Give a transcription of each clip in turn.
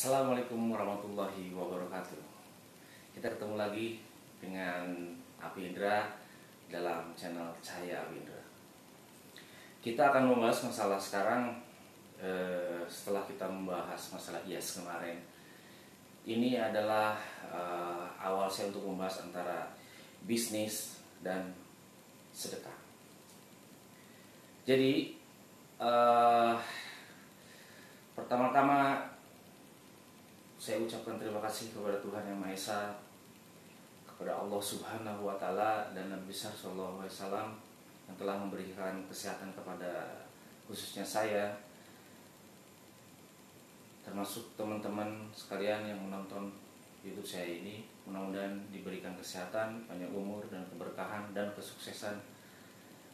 Assalamualaikum warahmatullahi wabarakatuh. Kita ketemu lagi dengan Api Indra dalam channel Cahaya Api Indra. Kita akan membahas masalah sekarang setelah kita membahas masalah hias kemarin. Ini adalah awal saya untuk membahas antara bisnis dan sedekah. Jadi pertama-tama saya ucapkan terima kasih kepada Tuhan Yang Maha Esa, kepada Allah Subhanahu wa Ta'ala dan Nabi besar Sallallahu Alaihi Wasallam yang telah memberikan kesehatan kepada khususnya saya, termasuk teman-teman sekalian yang menonton YouTube saya ini. Mudah-mudahan diberikan kesehatan, panjang umur dan keberkahan dan kesuksesan,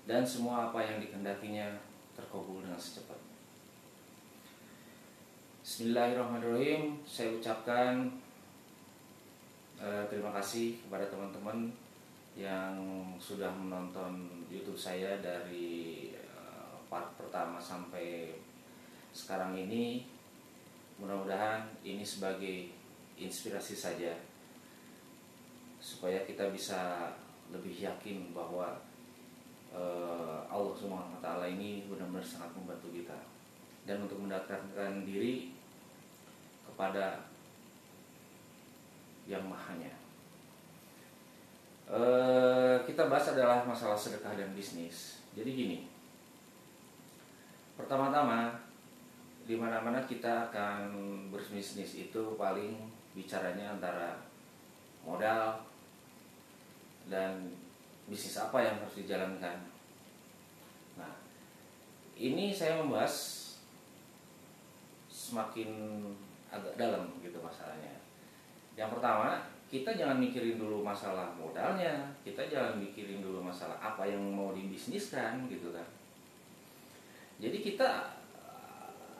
dan semua apa yang dikehendakinya terkabul dengan secepatnya. Bismillahirrahmanirrahim. Saya ucapkan terima kasih kepada teman-teman yang sudah menonton YouTube saya dari part pertama sampai sekarang ini. Mudah-mudahan ini sebagai inspirasi saja supaya kita bisa lebih yakin bahwa Allah Subhanahu wa Ta'ala ini benar-benar sangat membantu kita, dan untuk mendekatkan diri kepada Yang Mahanya. Kita bahas adalah masalah sedekah dan bisnis. Jadi gini, pertama-tama di mana-mana kita akan berbisnis itu paling bicaranya antara modal dan bisnis apa yang harus dijalankan. Nah, ini saya membahas semakin agak dalam gitu masalahnya. Yang pertama, kita jangan mikirin dulu masalah modalnya, kita jangan mikirin dulu masalah apa yang mau dibisniskan gitu kan. Jadi kita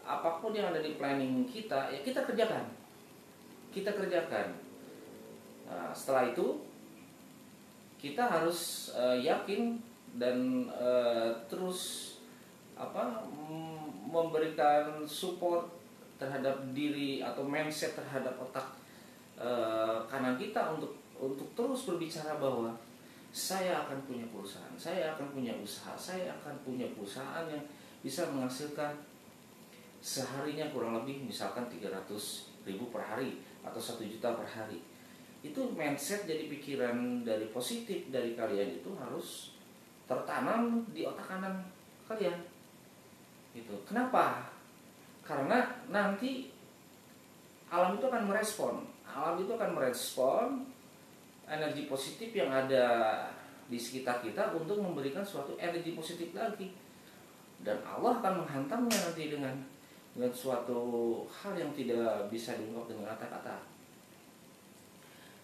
apapun yang ada di planning kita, ya kita kerjakan. Nah, setelah itu kita harus yakin dan terus memberikan support terhadap diri atau mindset terhadap otak kanan kita untuk terus berbicara bahwa saya akan punya perusahaan, saya akan punya usaha, saya akan punya perusahaan yang bisa menghasilkan seharinya kurang lebih misalkan 300.000 per hari atau 1 juta per hari. Itu mindset, jadi pikiran dari positif dari kalian itu harus tertanam di otak kanan kalian. Gitu. Kenapa? Karena nanti alam itu akan merespon energi positif yang ada di sekitar kita untuk memberikan suatu energi positif lagi, dan Allah akan menghantamnya nanti dengan suatu hal yang tidak bisa diungkap dengan kata-kata.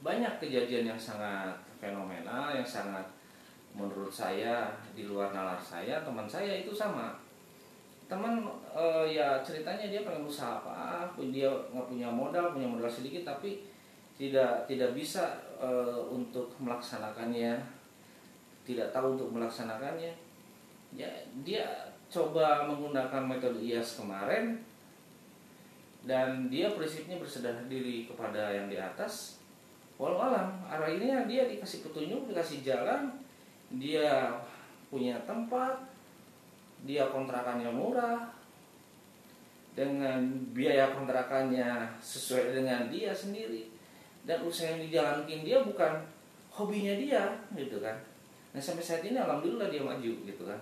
Banyak kejadian yang sangat fenomenal, yang sangat menurut saya di luar nalar saya. Teman saya itu sama. Teman ya ceritanya dia pengen usaha apa, dia nggak punya modal sedikit, tapi tidak bisa untuk melaksanakannya, tidak tahu untuk melaksanakannya. Ya, dia coba menggunakan metode IAS kemarin, dan dia prinsipnya berserah diri kepada yang di atas. Walau alam, arah ini dia dikasih petunjuk, dikasih jalan, dia punya tempat, dia kontrakannya murah, dengan biaya kontrakannya sesuai dengan dia sendiri, dan usaha yang dijalankan dia bukan hobinya dia gitu kan. Nah, sampai saat ini alhamdulillah dia maju gitu kan.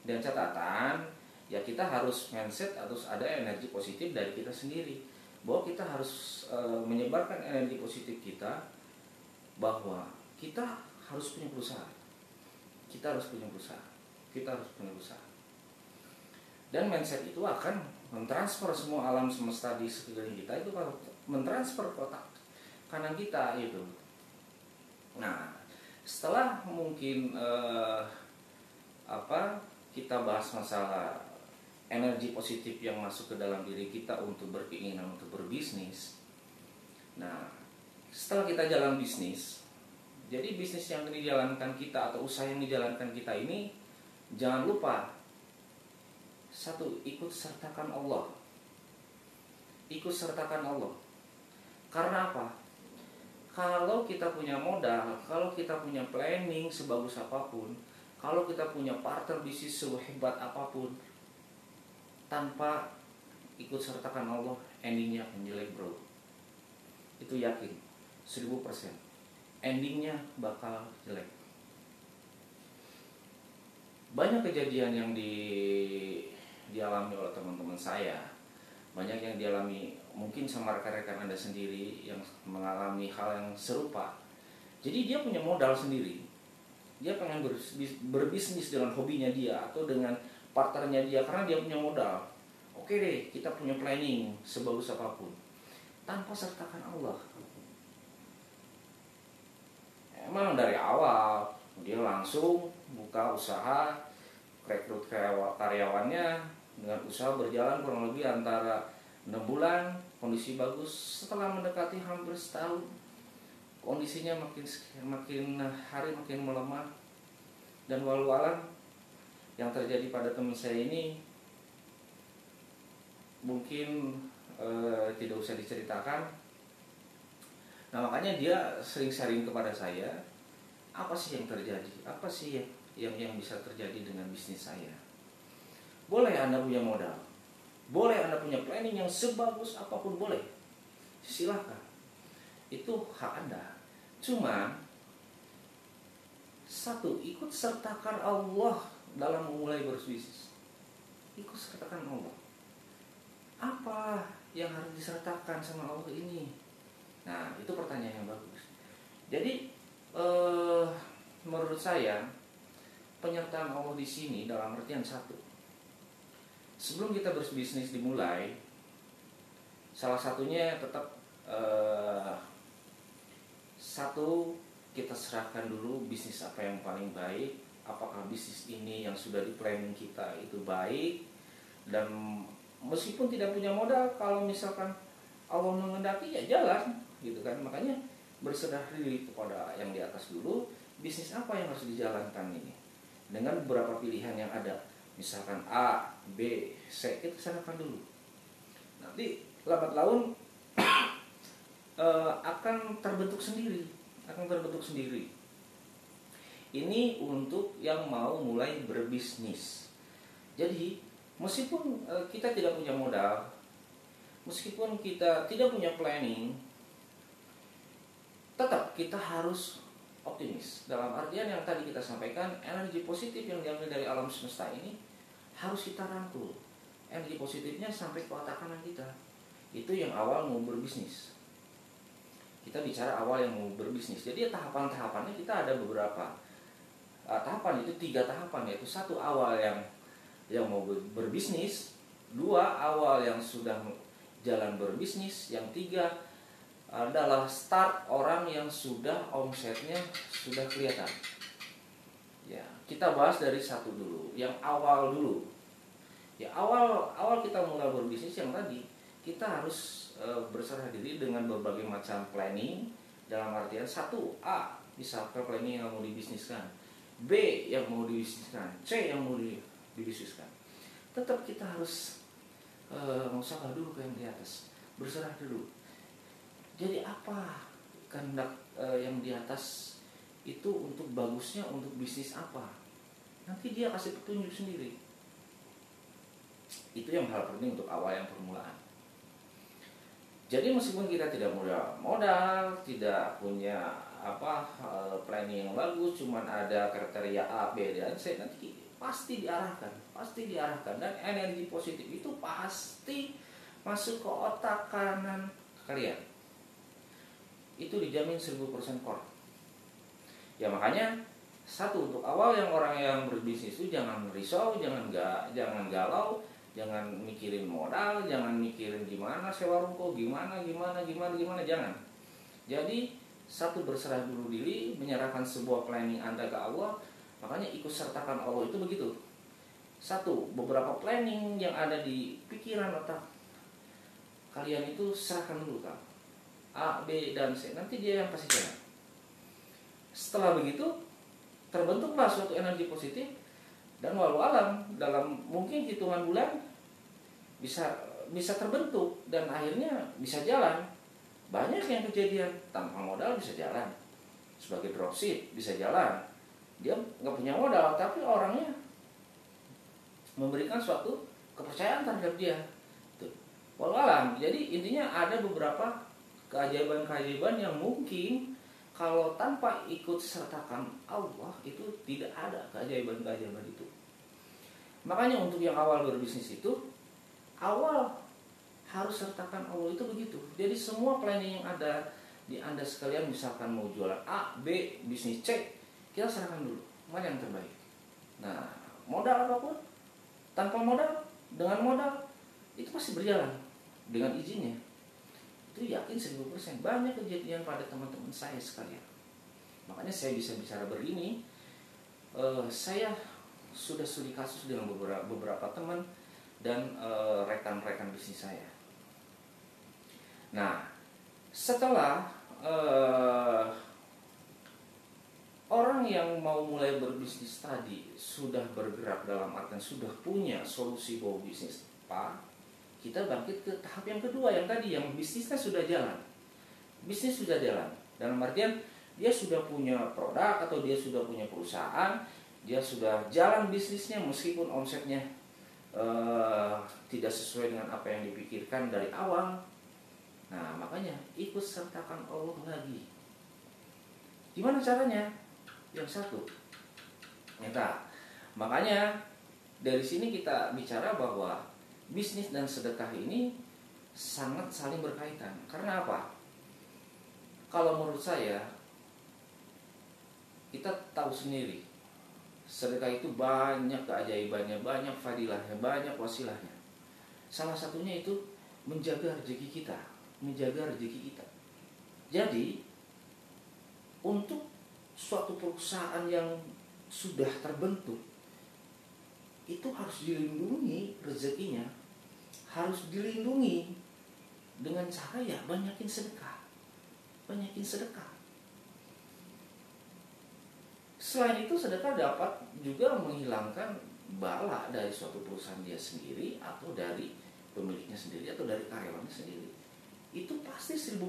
Dan catatan, ya kita harus mindset, harus ada energi positif dari kita sendiri, bahwa kita harus menyebarkan energi positif kita bahwa kita harus punya perusahaan, kita harus punya usaha. Dan mindset itu akan mentransfer semua alam semesta di sekeliling kita, itu kalau mentransfer ke otak kanan kita itu. Nah, setelah mungkin kita bahas masalah energi positif yang masuk ke dalam diri kita untuk berkeinginan untuk berbisnis. Nah, setelah kita jalan bisnis, jadi bisnis yang dijalankan kita atau usaha yang dijalankan kita ini, jangan lupa satu, ikut sertakan Allah. ikut sertakan Allah. Karena apa? Kalau kita punya modal, kalau kita punya planning sebagus apapun, kalau kita punya partner bisnis sehebat apapun, tanpa ikut sertakan Allah, endingnya akan jelek, bro. Itu yakin, 1000%. Endingnya bakal jelek. Banyak kejadian yang dialami oleh teman-teman saya, banyak yang dialami mungkin sama rekan-rekan Anda sendiri yang mengalami hal yang serupa. Jadi dia punya modal sendiri, dia pengen berbisnis dengan hobinya dia atau dengan partnernya dia karena dia punya modal. Oke deh, kita punya planning sebagus apapun, tanpa sertakan Allah. Emang dari awal dia langsung buka usaha, rekrut karyawannya, dengan usaha berjalan kurang lebih antara 6 bulan, kondisi bagus. Setelah mendekati hampir setahun, kondisinya makin hari makin melemah. Dan walau alam yang terjadi pada teman saya ini mungkin tidak usah diceritakan. Nah, makanya dia sering sharing kepada saya, apa sih yang terjadi, apa sih yang bisa terjadi dengan bisnis saya. Boleh Anda punya modal, boleh Anda punya planning yang sebagus apapun, boleh, silakan, itu hak Anda. Cuma satu, ikut sertakan Allah dalam memulai berbisnis. Ikut sertakan Allah. Apa yang harus disertakan sama Allah ini? Nah, itu pertanyaan yang bagus. Jadi menurut saya penyertaan Allah di sini dalam artian satu. Sebelum kita berbisnis dimulai, salah satunya tetap satu, kita serahkan dulu bisnis apa yang paling baik. Apakah bisnis ini yang sudah di planning kita itu baik, dan meskipun tidak punya modal, kalau misalkan Allah mengendaki ya jalan gitu kan. Makanya berserah diri kepada yang di atas dulu, bisnis apa yang harus dijalankan ini dengan beberapa pilihan yang ada. Misalkan A, B, C, kita serahkan dulu. Nanti lambat laun akan terbentuk sendiri. Ini untuk yang mau mulai berbisnis. Jadi meskipun kita tidak punya modal, meskipun kita tidak punya planning, tetap kita harus optimis. Dalam artian yang tadi kita sampaikan, energi positif yang diambil dari alam semesta ini harus kita rangkul. Energi positifnya sampai ke otak kanan kita. Itu yang awal mau berbisnis. Kita bicara awal yang mau berbisnis. Jadi tahapan-tahapannya kita ada beberapa tahapan, itu 3 tahapan, yaitu 1 awal yang mau berbisnis, 2 awal yang sudah jalan berbisnis, yang 3 adalah start orang yang sudah omsetnya sudah kelihatan. Ya, kita bahas dari 1 dulu, yang awal dulu. Ya, awal kita mulai berbisnis yang tadi, kita harus berserah diri dengan berbagai macam planning. Dalam artian 1, A, misalkan planning yang mau dibisniskan, B yang mau dibisniskan, C yang mau dibisniskan. Tetap kita harus musyawarah dulu ke yang di atas, berserah dulu. Jadi apa kehendak yang di atas itu untuk bagusnya, untuk bisnis apa, nanti dia kasih petunjuk sendiri. Itu yang hal penting untuk awal yang permulaan. Jadi meskipun kita tidak modal, tidak punya planning yang bagus, cuman ada kriteria A, B, dan C, nanti pasti diarahkan, dan energi positif itu pasti masuk ke otak kanan kalian. Itu dijamin 1000% core. Ya makanya 1, untuk awal yang orang yang berbisnis itu jangan risau, jangan galau, jangan mikirin modal, jangan mikirin gimana sewa ruko, gimana, jangan. Jadi 1, berserah dulu diri, menyerahkan sebuah planning Anda ke Allah. Makanya ikut sertakan Allah itu begitu. 1, beberapa planning yang ada di pikiran otak kalian itu serahkan dulu kan, A, B, dan C, nanti dia yang kasih jalan. Setelah begitu terbentuklah suatu energi positif, dan walau alam dalam mungkin hitungan bulan bisa bisa terbentuk dan akhirnya bisa jalan. Banyak yang kejadian tanpa modal bisa jalan. Sebagai dropship bisa jalan. Dia nggak punya modal tapi orangnya memberikan suatu kepercayaan terhadap dia. Tuh. Walau alam. Jadi intinya ada beberapa keajaiban-keajaiban yang mungkin kalau tanpa ikut sertakan Allah itu tidak ada keajaiban-keajaiban itu. Makanya untuk yang awal berbisnis itu, awal harus sertakan Allah itu begitu. Jadi semua planning yang ada di Anda sekalian, misalkan mau jualan A, B, bisnis C, kita serahkan dulu mana yang terbaik. Nah, modal apapun, tanpa modal, dengan modal, itu pasti berjalan dengan izinnya. Itu yakin 1000%. Banyak kejadian pada teman-teman saya sekalian. Makanya saya bisa bicara begini. Saya sudah studi kasus dengan beberapa teman dan rekan-rekan bisnis saya. Nah, setelah orang yang mau mulai berbisnis tadi sudah bergerak dalam artian sudah punya solusi bahwa bisnis apa, kita bangkit ke tahap yang kedua yang tadi, yang bisnisnya sudah jalan. Bisnis sudah jalan dalam artian dia sudah punya produk atau dia sudah punya perusahaan, dia sudah jalan bisnisnya meskipun omsetnya tidak sesuai dengan apa yang dipikirkan dari awal. Nah, makanya ikut sertakan Allah lagi. Gimana caranya? Yang satu, nyata. Makanya dari sini kita bicara bahwa bisnis dan sedekah ini sangat saling berkaitan. Karena apa? Kalau menurut saya, kita tahu sendiri, sedekah itu banyak keajaibannya, banyak fadilahnya, banyak wasilahnya. Salah satunya itu menjaga rezeki kita, menjaga rezeki kita. Jadi untuk suatu perusahaan yang sudah terbentuk itu harus dilindungi rezekinya, harus dilindungi dengan cara ya banyakin sedekah, banyakin sedekah. Selain itu sedekah dapat juga menghilangkan bala dari suatu perusahaan dia sendiri atau dari pemiliknya sendiri atau dari karyawannya sendiri. Itu pasti 1000%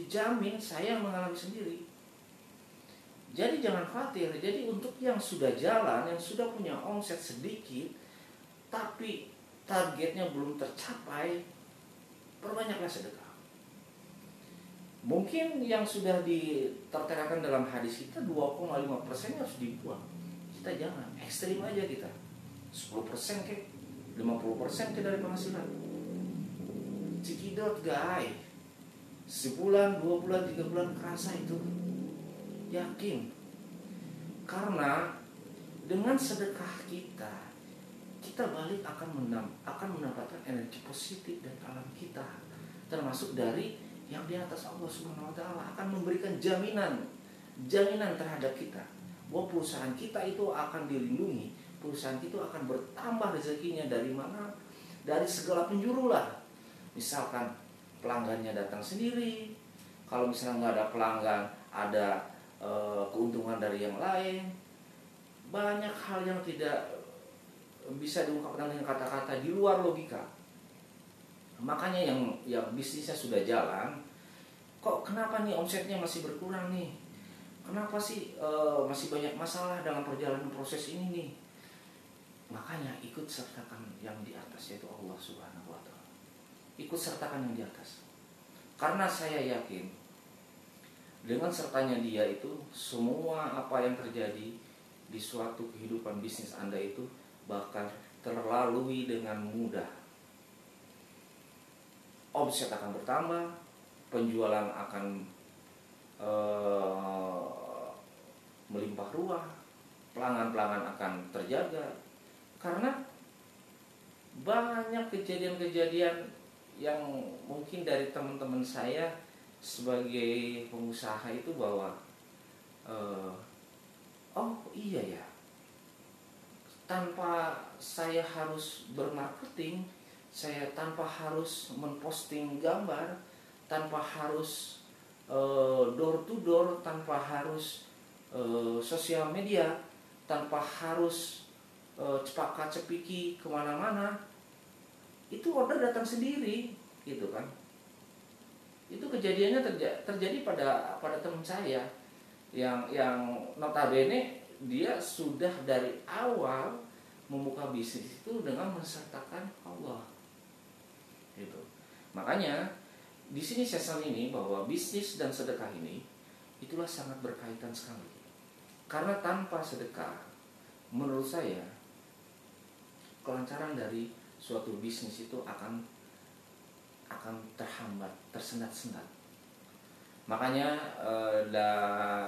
dijamin, saya mengalami sendiri. Jadi jangan khawatir. Jadi untuk yang sudah jalan, yang sudah punya omset sedikit, tapi targetnya belum tercapai, perbanyaklah sedekah. Mungkin yang sudah diterterakan dalam hadis kita 2,5% harus dibuang. Kita jangan, ekstrim aja kita. 10% ke, 50% ke dari penghasilan. Cikidot guys. Sebulan, 2 bulan, 3 bulan kerasa itu. Yakin. Karena dengan sedekah kita balik akan mendapatkan energi positif dari alam kita, termasuk dari yang di atas Allah Subhanahu wa taala akan memberikan jaminan terhadap kita bahwa perusahaan kita itu akan dilindungi, perusahaan itu akan bertambah rezekinya dari mana? Dari segala penjuru lah. Misalkan pelanggannya datang sendiri, kalau misalnya nggak ada pelanggan, ada keuntungan dari yang lain. Banyak hal yang tidak bisa diungkapkan dengan kata-kata, di luar logika. Makanya yang bisnisnya sudah jalan, kok kenapa nih omsetnya masih berkurang nih? Kenapa sih masih banyak masalah dalam perjalanan proses ini nih? Makanya ikut sertakan yang di atas, yaitu Allah Subhanahu wa taala. Ikut sertakan yang di atas. Karena saya yakin dengan sertanya dia itu, semua apa yang terjadi di suatu kehidupan bisnis Anda itu bakal terlalui dengan mudah. Omset akan bertambah, penjualan akan melimpah ruah, pelanggan-pelanggan akan terjaga. Karena banyak kejadian-kejadian yang mungkin dari teman-teman saya sebagai pengusaha itu bahwa oh iya ya, tanpa saya harus bermarketing, saya tanpa harus memposting gambar, tanpa harus door to door, tanpa harus sosial media, tanpa harus cepaka cepiki kemana-mana, itu order datang sendiri, gitu kan. Itu kejadiannya terjadi pada teman saya yang notabene dia sudah dari awal membuka bisnis itu dengan mensertakan Allah, gitu. Makanya di sini saya ini bahwa bisnis dan sedekah ini itulah sangat berkaitan sekali. Karena tanpa sedekah, menurut saya kelancaran dari suatu bisnis itu akan terhambat, tersendat-sendat. Makanya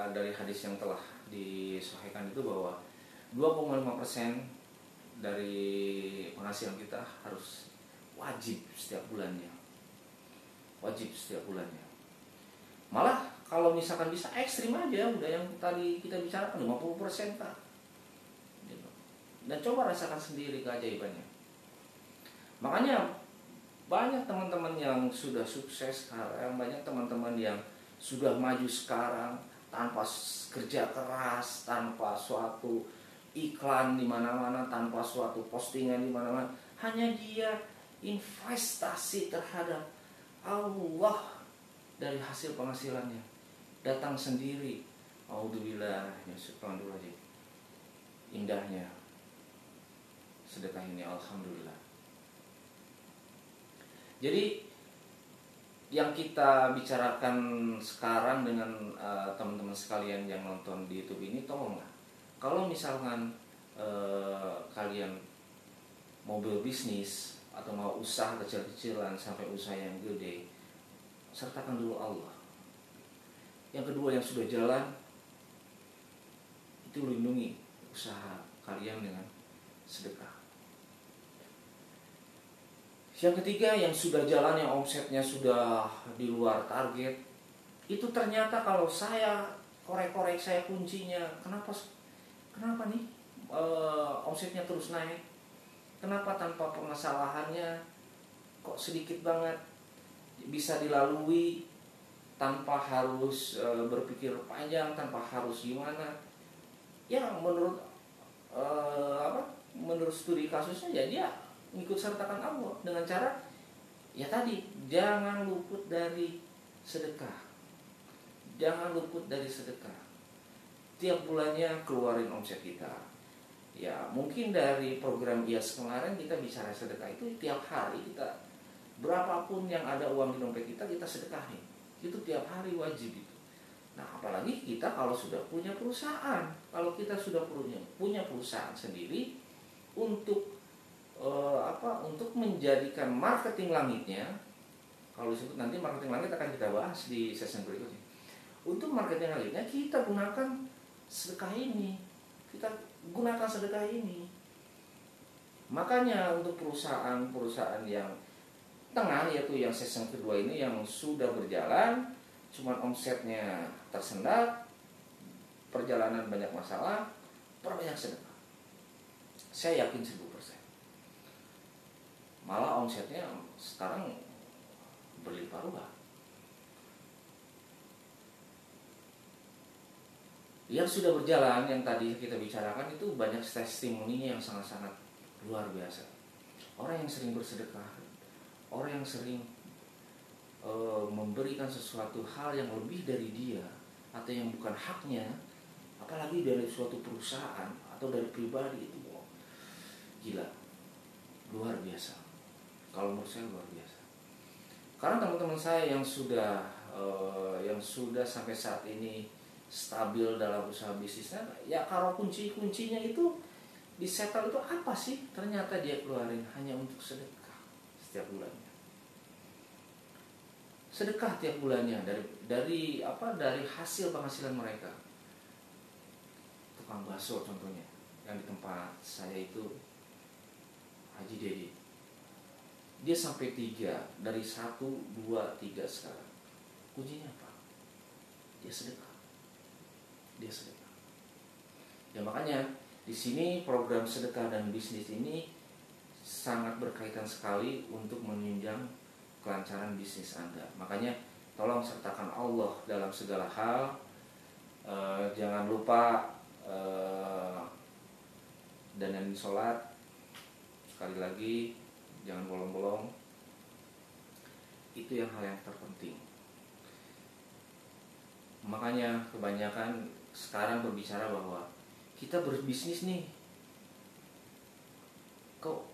dari hadis yang telah disahihkan itu bahwa 2,5% dari penghasilan kita harus wajib setiap bulannya. Malah kalau misalkan bisa ekstrim aja, udah yang tadi kita bicarakan 50% Pak. Gitu. Dan coba rasakan sendiri keajaibannya. Makanya banyak teman-teman yang sudah sukses sekarang, banyak teman-teman yang sudah maju sekarang tanpa kerja keras, tanpa suatu iklan di mana-mana, tanpa suatu postingan di mana-mana, hanya dia investasi terhadap Allah dari hasil penghasilannya datang sendiri. Alhamdulillah, subhanallah, indahnya sedekah ini, alhamdulillah. Jadi yang kita bicarakan sekarang dengan teman-teman sekalian yang nonton di YouTube ini, tolonglah kalau misalkan kalian mau berbisnis atau mau usaha kecil-kecilan sampai usaha yang gede, sertakan dulu Allah. Yang kedua, yang sudah jalan itu lindungi usaha kalian dengan sedekah. Yang ketiga, yang sudah jalan, yang omsetnya sudah di luar target, itu ternyata kalau saya korek-korek, saya kuncinya, kenapa nih omsetnya terus naik? Kenapa tanpa permasalahannya kok sedikit banget bisa dilalui tanpa harus berpikir panjang, tanpa harus gimana? Ya menurut menurut studi kasusnya ya dia ikut sertakan Allah dengan cara ya tadi, jangan luput dari sedekah. Tiap bulannya keluarin omset kita. Ya mungkin dari program IAS kemarin kita bicara sedekah itu tiap hari kita, berapapun yang ada uang di dompet kita sedekahin. Itu tiap hari wajib itu. Nah apalagi kita kalau sudah punya perusahaan, kalau kita sudah punya perusahaan sendiri untuk untuk menjadikan marketing langitnya. Kalau disebut nanti marketing langit akan kita bahas di sesi berikutnya. Untuk marketing langitnya kita gunakan sedekah ini. Makanya untuk perusahaan yang tengah, yaitu yang sesi kedua ini yang sudah berjalan, cuman omsetnya tersendat, perjalanan banyak masalah, perbanyak sedekah. Saya yakin 1000%. Malah omsetnya sekarang berlimpah ruah. Yang sudah berjalan, yang tadi kita bicarakan itu banyak testimoninya yang sangat-sangat luar biasa. Orang yang sering bersedekah, orang yang sering memberikan sesuatu hal yang lebih dari dia atau yang bukan haknya, apalagi dari suatu perusahaan atau dari pribadi, itu gila, luar biasa. Kalau menurut saya luar biasa. Karena teman-teman saya yang sudah sampai saat ini stabil dalam usaha bisnisnya, ya kalau kuncinya itu disetel itu apa sih? Ternyata dia keluarin hanya untuk sedekah setiap bulannya. Sedekah tiap bulannya dari hasil penghasilan mereka. Tukang bakso contohnya yang di tempat saya itu, Haji Dedi. Dia sampai 3, dari 1, 2, 3 sekarang. Kuncinya apa? Dia sedekah. Ya makanya di sini program sedekah dan bisnis ini sangat berkaitan sekali untuk menunjang kelancaran bisnis Anda. Makanya tolong sertakan Allah dalam segala hal. Jangan lupa danain sholat. Sekali lagi, jangan bolong-bolong. Itu yang hal yang terpenting. Makanya kebanyakan sekarang berbicara bahwa kita berbisnis nih, kok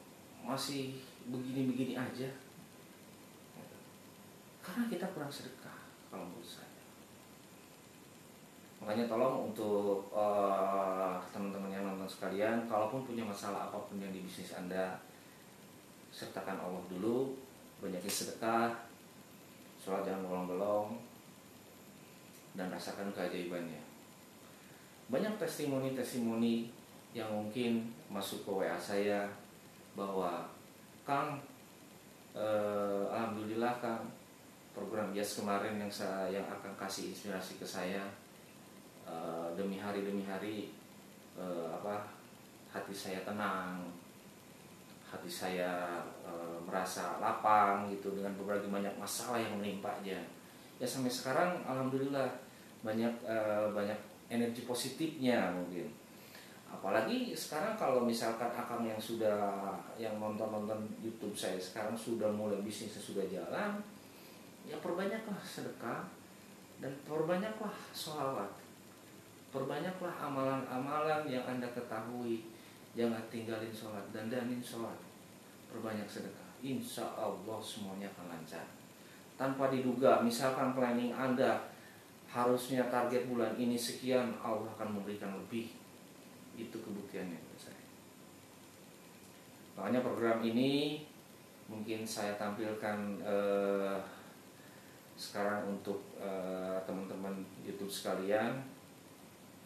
masih begini-begini aja. Karena kita kurang sedekah kalau menurut saya. Makanya tolong untuk teman-teman yang nonton sekalian, kalaupun punya masalah apapun yang di bisnis Anda, sertakan Allah dulu, banyakin sedekah, sholat jangan bolong-bolong, dan rasakan keajaibannya. Banyak testimoni-testimoni yang mungkin masuk ke WA saya bahwa Kang, alhamdulillah Kang, program Bias kemarin yang akan kasih inspirasi ke saya, demi hari hati saya tenang, hati saya merasa lapang gitu dengan berbagai banyak masalah yang menimpanya. Ya sampai sekarang alhamdulillah banyak energi positifnya mungkin. Apalagi sekarang kalau misalkan akang yang nonton YouTube saya sekarang sudah mulai bisnisnya sudah jalan, ya perbanyaklah sedekah dan perbanyaklah sholawat, perbanyaklah amalan-amalan yang Anda ketahui, jangan tinggalin sholat, dandanin sholat, perbanyak sedekah, insya Allah semuanya akan lancar. Tanpa diduga, misalkan planning Anda harusnya target bulan ini sekian, Allah akan memberikan lebih. Itu kebuktiannya menurut saya. Makanya program ini mungkin saya tampilkan sekarang untuk teman-teman YouTube sekalian,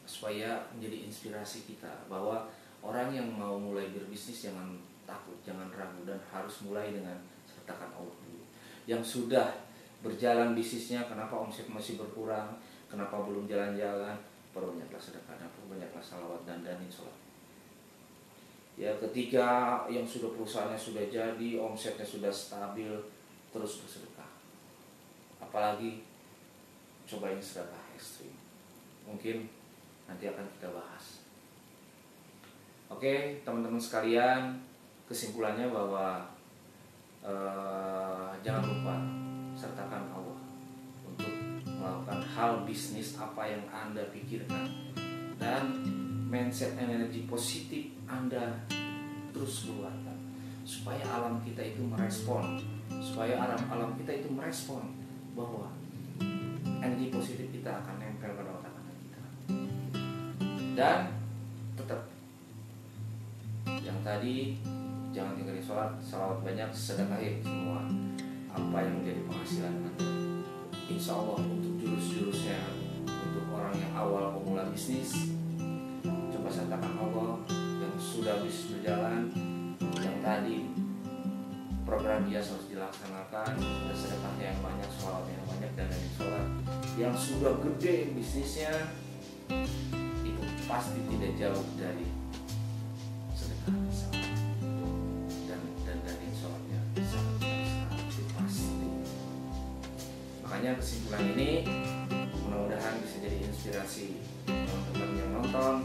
supaya menjadi inspirasi kita bahwa orang yang mau mulai berbisnis jangan takut, jangan ragu, dan harus mulai dengan sertakan Allah dulu. Yang sudah berjalan bisnisnya, kenapa omset masih berkurang, kenapa belum jalan-jalan, perbanyaklah sedekah dan perbanyaklah salawat dan danin sholat. Ya, ketika yang sudah perusahaannya sudah jadi, omsetnya sudah stabil, terus bersedekah. Apalagi cobain sedekah ekstrim. Mungkin nanti akan kita bahas. Oke, teman-teman sekalian, kesimpulannya bahwa jangan lupa sertakan Allah untuk melakukan hal bisnis apa yang Anda pikirkan, dan mindset energi positif Anda terus keluarkan supaya alam kita itu merespon, bahwa energi positif kita akan nempel pada otak-otak kita. Dan tetap yang tadi, jangan tinggalin sholat, salawat banyak, sedekahin semua apa yang menjadi penghasilan Anda. Insya Allah untuk jurus-jurusnya, untuk orang yang awal pemula bisnis, coba sertakan Allah. Yang sudah bisnis berjalan, yang tadi program biasa harus dilaksanakan, dan sedekahnya yang banyak, sholawatnya yang banyak, dan dari sholat. Yang sudah gede bisnisnya, itu pasti tidak jauh dari sedekah salat dan dari sholatnya sangat itu pasti. Makanya kesimpulan ini mudah-mudahan bisa jadi inspirasi teman-teman yang nonton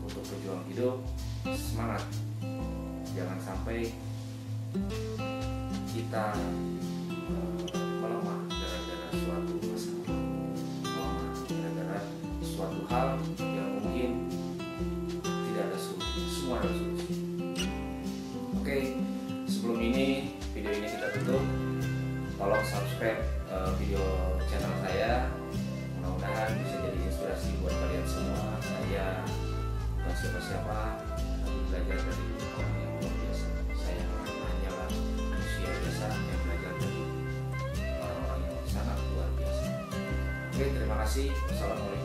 untuk berjuang hidup. Semangat, jangan sampai kita melemah gara-gara suatu masalah, melemah gara-gara suatu hal yang mungkin tidak ada solusi. Semua ada solusi. Oke, sebelum ini video ini kita tutup. Tolong subscribe video channel saya. Mudah-mudahan bisa jadi inspirasi buat kalian semua. Saya bukan siapa-siapa, tapi belajar dari orang yang luar biasa. Saya hanyalah manusia biasa yang belajar dari orang-orang yang sangat luar biasa. Oke, terima kasih. Wassalamualaikum.